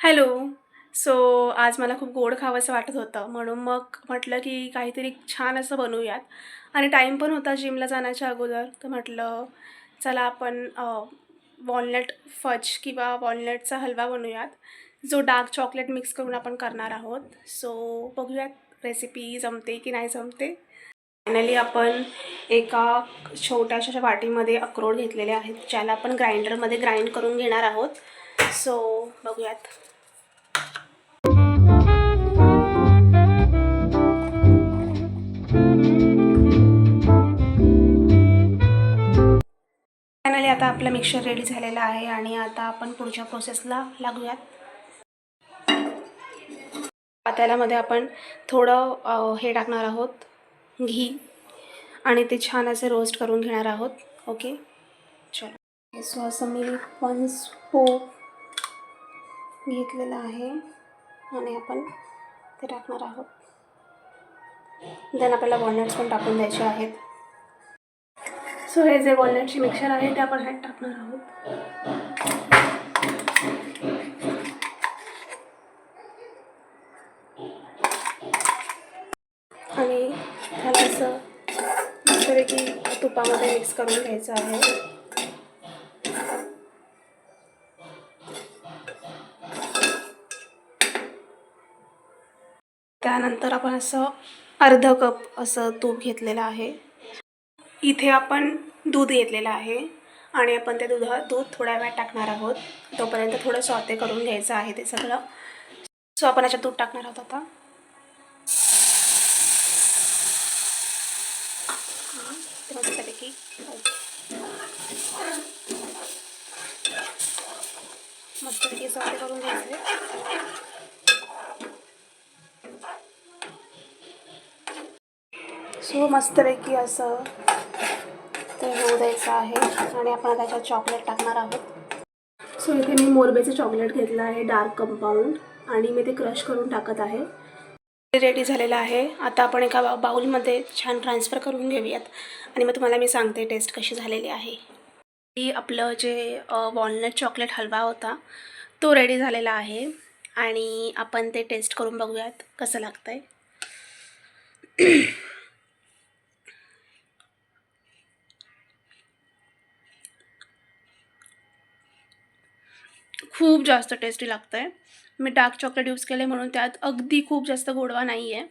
Hello. So आज मला खूप गोड खावंसं वाटत होतं, म्हणून मग म्हटलं की काहीतरी छान असं बनवूयात आणि टाईम पण होता जिमला जाण्याच्या अगोदर. तर म्हटलं चला आपण वॉलनट फज किंवा वॉलनटचा हलवा बनवूयात, जो डार्क चॉकलेट मिक्स करून आपण करणार आहोत. सो बघूयात रेसिपी जमते की नाही जमते. फायनली आपण एका छोट्याशा वाटीमध्ये अक्रोड घेतलेले आहेत, ज्याला आपण ग्राइंडरमध्ये ग्राइंड करून घेणार आहोत. सो बघूयात. फायनली आता आपलं मिक्सचर रेडी झालेलं आहे आणि आता आपण पुढच्या प्रोसेसला लागूयात. पातेल्यामध्ये आपण थोडं हे टाकणार आहोत, घी, आणि ते छान असे रोस्ट करून घेणार आहोत. ओके, चलो. सो असं मी 1 स्पून घेतलेलं आहे आणि आपण ते टाकणार आहोत. देन आपल्याला वॉलनट्स पण टाकून द्यायचे आहेत. सो हे जे वॉलनटचे मिक्सचर आहे ते आपण ह्यात टाकणार आहोत. आणि त्याला असं मस्तपैकी तुपामध्ये मिक्स करून घ्यायचं आहे. त्यानंतर आपण असं अर्धा कप असं तूप घेतलेलं आहे. इथे आपण दूध घेतलेलं आहे आणि आपण ते दूध थोड्या वेळात टाकणार आहोत. तोपर्यंत थोडं सॉते करून घ्यायचं आहे ते सगळं. सो आपण याच्यात दूध टाकणार आहोत आता. मस्तपैकी मस्तपैकी सॉते करून घ्यायचे. सो मस्तपैकी असं ते होऊ द्यायचं आहे आणि आपण त्याच्यात चॉकलेट टाकणार आहोत. सो इथे मी मोरबेचं चॉकलेट घेतलं आहे, डार्क कंपाऊंड, आणि मी ते क्रश करून टाकत आहे. रेडी झालेलं आहे. आता आपण एका बाउलमध्ये छान ट्रान्सफर करून घेऊयात आणि मग तुम्हाला मी सांगते टेस्ट कशी झालेली आहे. आपलं जे वॉलनट चॉकलेट हलवा होता तो रेडी झालेला आहे आणि आपण ते टेस्ट करून बघूयात कसं लागतं आहे. खूप जास्त टेस्टी लागतं आहे. मी डार्क चॉकलेट यूज केले म्हणून त्यात अगदी खूप जास्त गोडवा नाही आहे.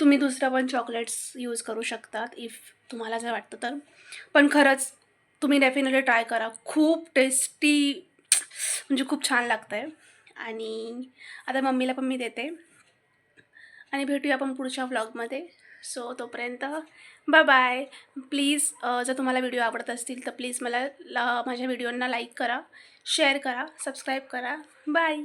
तुम्ही दुसरं पण चॉकलेट्स यूज करू शकतात इफ तुम्हाला जर वाटतं तर. पण खरंच तुम्ही डेफिनेटली ट्राय करा. खूप टेस्टी, म्हणजे खूप छान लागतं आहे. आणि आता मम्मीला पण मी देते आणि भेटूया आपण पुढच्या व्लॉगमध्ये. सो तोपर्यंत बाय बाय. प्लीज जर तुम्हाला व्हिडिओ आवडत असतील तर प्लीज माझ्या व्हिडिओंना लाईक करा, शेअर करा, सबस्क्राईब करा. बाय.